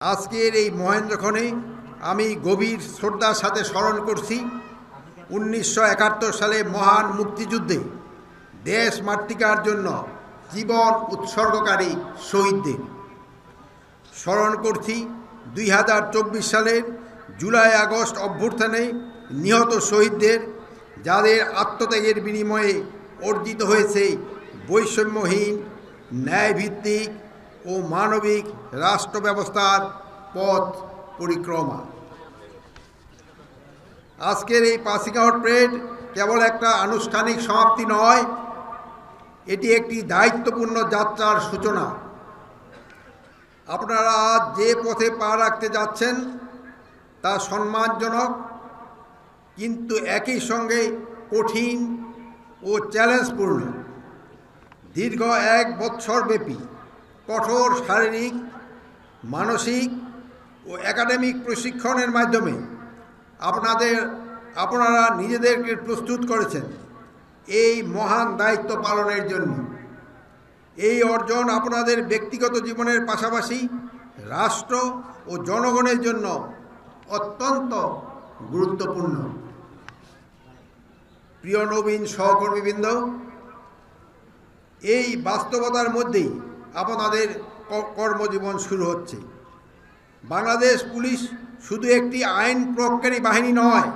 আজকের এই মহেন্দ্রক্ষণে আমি গভীর শ্রদ্ধার সাথে স্মরণ করছি 1971 সালে মহান মুক্তিযুদ্ধে দেশ মাতৃকার জন্য জীবন উৎসর্গকারী শহীদদের। স্মরণ করছি 2024 সালের জুলাই আগস্ট অভ্যুত্থানে নিহত শহীদদের, যাদের আত্মত্যাগের বিনিময়ে অর্জিত হয়েছে বৈষম্যহীন, ন্যায়ভিত্তিক ও মানবিক রাষ্ট্র ব্যবস্থার পথ পরিক্রমা। আজকের এই পাসিং আউট প্যারেড কেবল একটা আনুষ্ঠানিক সমাপ্তি নয়, এটি একটি দায়িত্বপূর্ণ যাত্রার সূচনা। আপনারা আজ যে পথে পা রাখতে যাচ্ছেন তা সম্মানজনক, কিন্তু একই সঙ্গে কঠিন ও চ্যালেঞ্জপূর্ণ। দীর্ঘ 1 বৎসরব্যাপী কঠোর শারীরিক, মানসিক ও একাডেমিক প্রশিক্ষণের মাধ্যমে আপনারা নিজেদেরকে প্রস্তুত করেছেন এই মহান দায়িত্ব পালনের জন্য। এই অর্জন আপনাদের ব্যক্তিগত জীবনের পাশাপাশি রাষ্ট্র ও জনগণের জন্য অত্যন্ত গুরুত্বপূর্ণ। প্রিয় নবীন সহকর্মীবৃন্দ, এই বাস্তবতার মধ্যেই আপনাদের কর্মজীবন শুরু হচ্ছে। বাংলাদেশ পুলিশ শুধু একটি আইন প্রয়োগকারী বাহিনী নয়,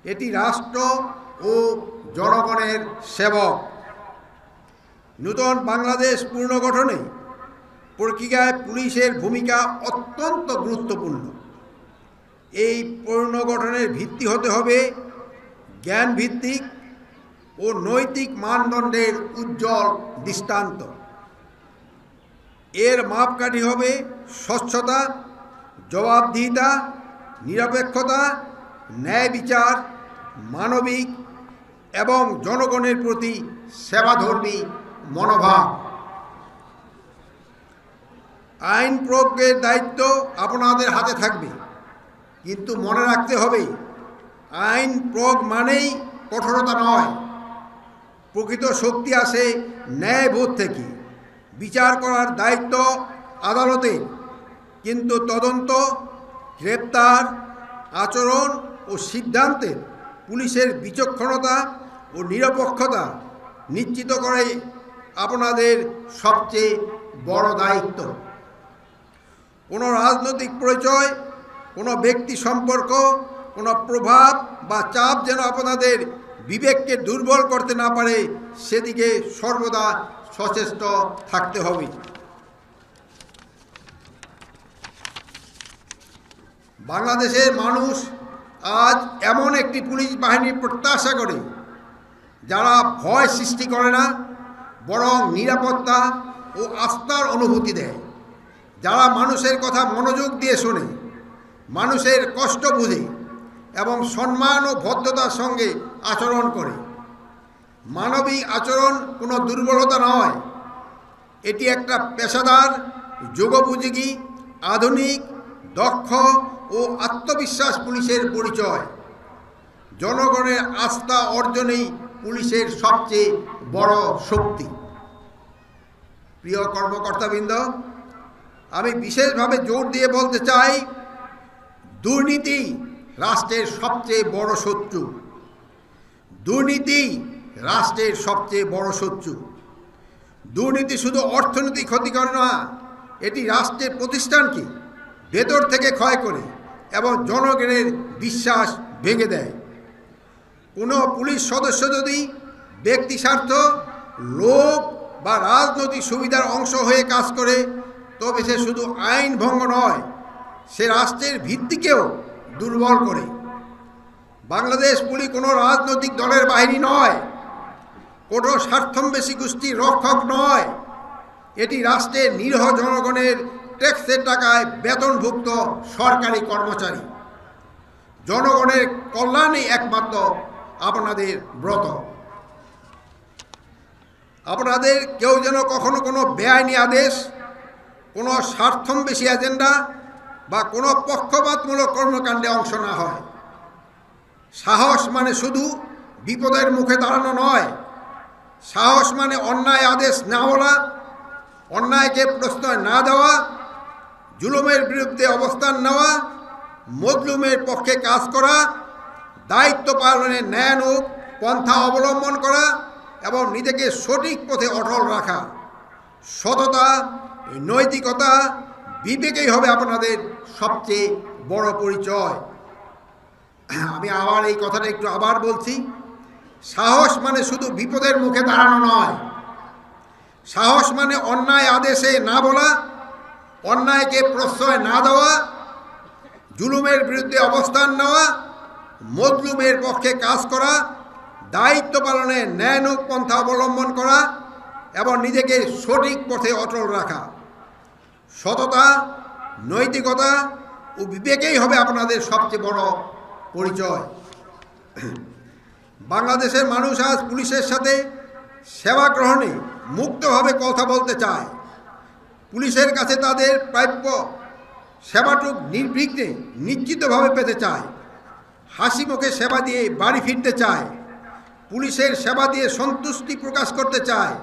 এটি রাষ্ট্র ও জনগণের সেবক। নূতন বাংলাদেশ পুনর্গঠনে প্রক্রিয়ায় পুলিশের ভূমিকা অত্যন্ত গুরুত্বপূর্ণ। এই পুনর্গঠনের ভিত্তি হতে হবে জ্ঞানভিত্তিক ও নৈতিক মানদণ্ডের উজ্জ্বল দৃষ্টান্ত। এর মাপকাঠি হবে স্বচ্ছতা, জবাবদিহিতা, নিরপেক্ষতা, ন্যায় বিচার, মানবিক এবং জনগণের প্রতি সেবাধর্মী মনোভাব। আইন প্রয়োগের দায়িত্ব আপনাদের হাতে থাকবে, কিন্তু মনে রাখতে হবে আইন প্রয়োগ মানেই কঠোরতা নয়। প্রকৃত শক্তি আসে ন্যায়বোধ থেকে। বিচার করার দায়িত্ব আদালতের, কিন্তু তদন্ত, গ্রেপ্তার, আচরণ ও সিদ্ধান্তে পুলিশের বিচক্ষণতা ও নিরপেক্ষতা নিশ্চিত করাই আপনাদের সবচেয়ে বড় দায়িত্ব। কোনো রাজনৈতিক পরিচয়, কোনো ব্যক্তি সম্পর্ক, কোনো প্রভাব বা চাপ যেন আপনাদের বিবেককে দুর্বল করতে না পারে, সেদিকে সর্বদা সচেষ্ট থাকতে হবে। বাংলাদেশের মানুষ আজ এমন একটি পুলিশ বাহিনী প্রত্যাশা করে যারা ভয় সৃষ্টি করে না, বরং নিরাপত্তা ও আস্থার অনুভূতি দেয়, যারা মানুষের কথা মনোযোগ দিয়ে শোনে, মানুষের কষ্ট বুঝে এবং সম্মান ও ভদ্রতার সঙ্গে আচরণ করে। মানবিক আচরণ কোনো দুর্বলতা নয়, এটি একটা পেশাদার, যুগোপযোগী, আধুনিক, দক্ষ ও আত্মবিশ্বাস পুলিশের পরিচয়। জনগণের আস্থা অর্জনেই পুলিশের সবচেয়ে বড় শক্তি। প্রিয় কর্মকর্তাবৃন্দ, আমি বিশেষভাবে জোর দিয়ে বলতে চাই, দুর্নীতি রাষ্ট্রের সবচেয়ে বড় শত্রু। দুর্নীতি রাষ্ট্রের সবচেয়ে বড় শত্রু। দুর্নীতি শুধু অর্থনৈতিক ক্ষতি করে না, এটি রাষ্ট্রের প্রতিষ্ঠানকে ভেতর থেকে ক্ষয় করে এবং জনগণের বিশ্বাস ভেঙে দেয়। কোনো পুলিশ সদস্য যদি ব্যক্তি স্বার্থ, লোভ বা রাজনৈতিক সুবিধার অংশ হয়ে কাজ করে, তবে সে শুধু আইন ভঙ্গ নয়, সে রাষ্ট্রের ভিত্তিকেও দুর্বল করে। বাংলাদেশ পুলিশ কোনো রাজনৈতিক দলের বাহিনী নয়, কোনো স্বার্থন্বেষী গোষ্ঠীর রক্ষক নয়। এটি রাষ্ট্রের নিরীহ জনগণের ট্যাক্সের টাকায় বেতনভুক্ত সরকারি কর্মচারী। জনগণের কল্যাণই একমাত্র আপনাদের ব্রত। আপনাদের কেউ যেন কখনো কোনো বেআইনি আদেশ, কোনো স্বার্থন্বেষী এজেন্ডা বা কোনো পক্ষপাতমূলক কর্মকাণ্ডে অংশ না হয়। সাহস মানে শুধু বিপদের মুখে দাঁড়ানো নয়, সাহস মানে অন্যায় আদেশ না বলা, অন্যায়কে প্রশ্রয় না দেওয়া, জুলুমের বিরুদ্ধে অবস্থান নেওয়া, মজলুমের পক্ষে কাজ করা, দায়িত্ব পালনে ন্যায়ানুগ পন্থা অবলম্বন করা এবং নিজেকে সঠিক পথে অটল রাখা। সততা, নৈতিকতা, বিবেকেই হবে আপনাদের সবচেয়ে বড় পরিচয়। আমি আবার এই কথাটা একটু আবার বলছি, সাহস মানে শুধু বিপদের মুখে দাঁড়ানো নয়। সাহস মানে অন্যায় আদেশে না বলা, অন্যায়কে প্রশ্রয় না দেওয়া, জুলুমের বিরুদ্ধে অবস্থান নেওয়া, মজলুমের পক্ষে কাজ করা, দায়িত্ব পালনে ন্যায়ানুগ পন্থা অবলম্বন করা এবং নিজেকে সঠিক পথে অটল রাখা। সততা, নৈতিকতা ও বিবেকেই হবে আপনাদের সবচেয়ে বড় পরিচয়। বাংলাদেশের মানুষ আজ পুলিশের সাথে সেবা গ্রহণে মুক্তভাবে কথা বলতে চায়। পুলিশের কাছে তাদের প্রাপ্য সেবাটুক নির্বিঘ্নে নিশ্চিতভাবে পেতে চায়। হাসি মুখে সেবা দিয়ে বাড়ি ফিরতে চায়। পুলিশের সেবা দিয়ে সন্তুষ্টি প্রকাশ করতে চায়,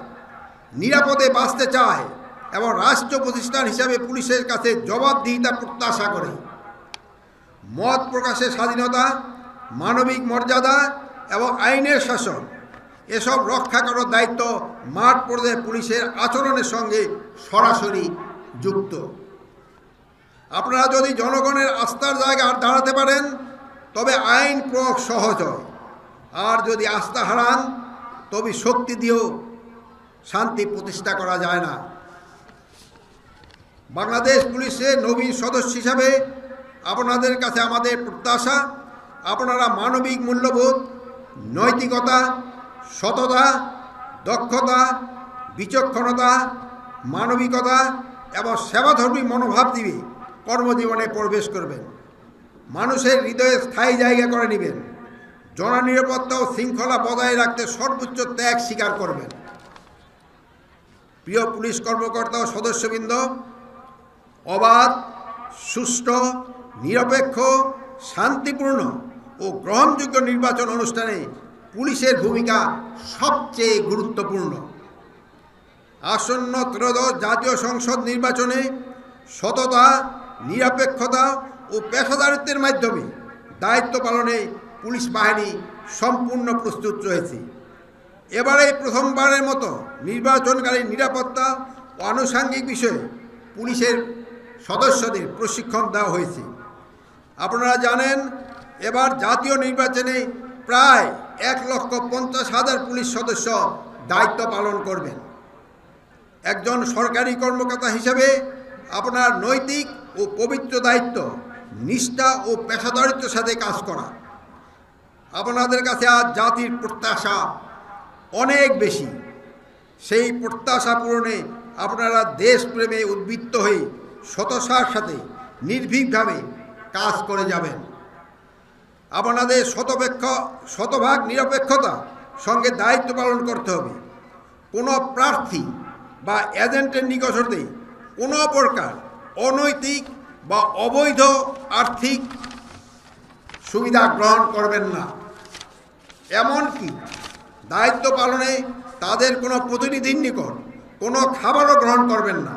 নিরাপদে বাঁচতে চায় এবং রাষ্ট্র প্রতিষ্ঠান হিসাবে পুলিশের কাছে জবাবদিহিতা প্রত্যাশা করে। মত প্রকাশের স্বাধীনতা, মানবিক মর্যাদা এবং আইনের শাসন এসব রক্ষা করার দায়িত্ব মাঠ পর্যায়ে পুলিশের আচরণের সঙ্গে সরাসরি যুক্ত। আপনারা যদি জনগণের আস্থার জায়গায় দাঁড়াতে পারেন তবে আইন প্রয়োগ সহজ হয়, আর যদি আস্থা হারান তবে শক্তি দিয়েও শান্তি প্রতিষ্ঠা করা যায় না। বাংলাদেশ পুলিশের নবীন সদস্য হিসাবে আপনাদের কাছে আমাদের প্রত্যাশা, আপনারা মানবিক মূল্যবোধ, নৈতিকতা, সততা, দক্ষতা, বিচক্ষণতা, মানবিকতা এবং সেবাধর্মী মনোভাব দিয়ে কর্মজীবনে প্রবেশ করবেন। মানুষের হৃদয়ে স্থায়ী জায়গা করে নেবেন। জননিরাপত্তা ও শৃঙ্খলা বজায় রাখতে সর্বোচ্চ ত্যাগ স্বীকার করবেন। প্রিয় পুলিশ কর্মকর্তা ও সদস্যবৃন্দ, অবাধ, সুষ্ঠু, নিরপেক্ষ, শান্তিপূর্ণ ও গ্রহণযোগ্য নির্বাচন অনুষ্ঠানে পুলিশের ভূমিকা সবচেয়ে গুরুত্বপূর্ণ। আসন্ন ত্রয়োদশ জাতীয় সংসদ নির্বাচনে সততা, নিরপেক্ষতা ও পেশাদারিত্বের মাধ্যমে দায়িত্ব পালনে পুলিশ বাহিনী সম্পূর্ণ প্রস্তুত রয়েছে। এবারে প্রথমবারের মতো নির্বাচনকালীন নিরাপত্তা ও আনুষঙ্গিক বিষয়ে পুলিশের সদস্যদের প্রশিক্ষণ দেওয়া হয়েছে। আপনারা জানেন, এবার জাতীয় নির্বাচনে প্রায় 1,50,000 পুলিশ সদস্য দায়িত্ব পালন করবেন। একজন সরকারি কর্মকর্তা হিসেবে আপনার নৈতিক ও পবিত্র দায়িত্ব নিষ্ঠা ও পেশাদারিত্বের সাথে কাজ করা। আপনাদের কাছে আজ জাতির প্রত্যাশা অনেক বেশি। সেই প্রত্যাশা পূরণে আপনারা দেশপ্রেমে উদ্বুদ্ধ হয়ে সততার সাথে নির্ভীকভাবে কাজ করে যাবেন। আপনাদের শতভাগ নিরপেক্ষতা সঙ্গে দায়িত্ব পালন করতে হবে। কোনো প্রার্থী বা এজেন্টের নিকট হতে কোনো প্রকার অনৈতিক বা অবৈধ আর্থিক সুবিধা গ্রহণ করবেন না। এমনকি দায়িত্ব পালনে তাদের কোনো প্রতিনিধির নিকট কোনো খাবারও গ্রহণ করবেন না।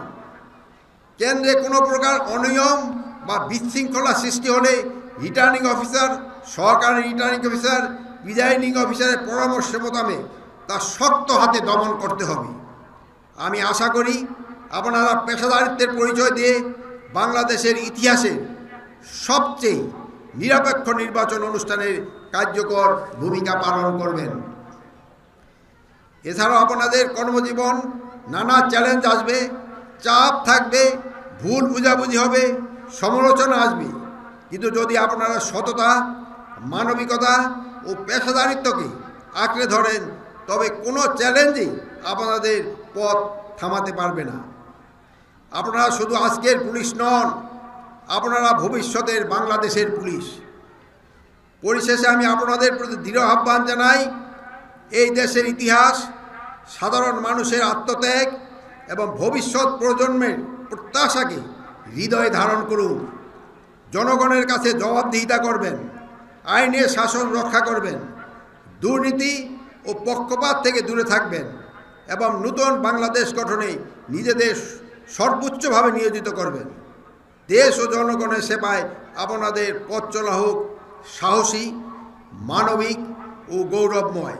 কেন্দ্রে কোনো প্রকার অনিয়ম বা বিশৃঙ্খলা সৃষ্টি হলে রিটার্নিং অফিসার, সহকারী রিটার্নিং অফিসার, প্রিজাইডিং অফিসারের পরামর্শ মোতাবেক তা শক্ত হাতে দমন করতে হবে। আমি আশা করি আপনারা পেশাদারিত্বের পরিচয় দিয়ে বাংলাদেশের ইতিহাসে সবচেয়ে নিরপেক্ষ নির্বাচন অনুষ্ঠানের কার্যকর ভূমিকা পালন করবেন। এছাড়াও আপনাদের কর্মজীবন নানা চ্যালেঞ্জ আসবে, চাপ থাকবে, ভুল বুঝাবুঝি হবে, সমালোচনা আসবে। কিন্তু যদি আপনারা সততা, মানবিকতা ও পেশাদারিত্বকে আঁকড়ে ধরেন তবে কোনো চ্যালেঞ্জই আপনাদের পথ থামাতে পারবে না। আপনারা শুধু আজকের পুলিশ নন, আপনারা ভবিষ্যতের বাংলাদেশের পুলিশ। পরিশেষে আমি আপনাদের প্রতি দৃঢ় আহ্বান জানাই, এই দেশের ইতিহাস, সাধারণ মানুষের আত্মত্যাগ এবং ভবিষ্যৎ প্রজন্মের প্রত্যাশাকে হৃদয়ে ধারণ করুন। জনগণের কাছে জবাবদিহিতা করবেন, আইনের শাসন রক্ষা করবেন, দুর্নীতি ও পক্ষপাত থেকে দূরে থাকবেন এবং নূতন বাংলাদেশ গঠনে নিজেদের সর্বোচ্চভাবে নিয়োজিত করবেন। দেশ ও জনগণের সেবায় আপনাদের পথ চলা হোক সাহসী, মানবিক ও গৌরবময়।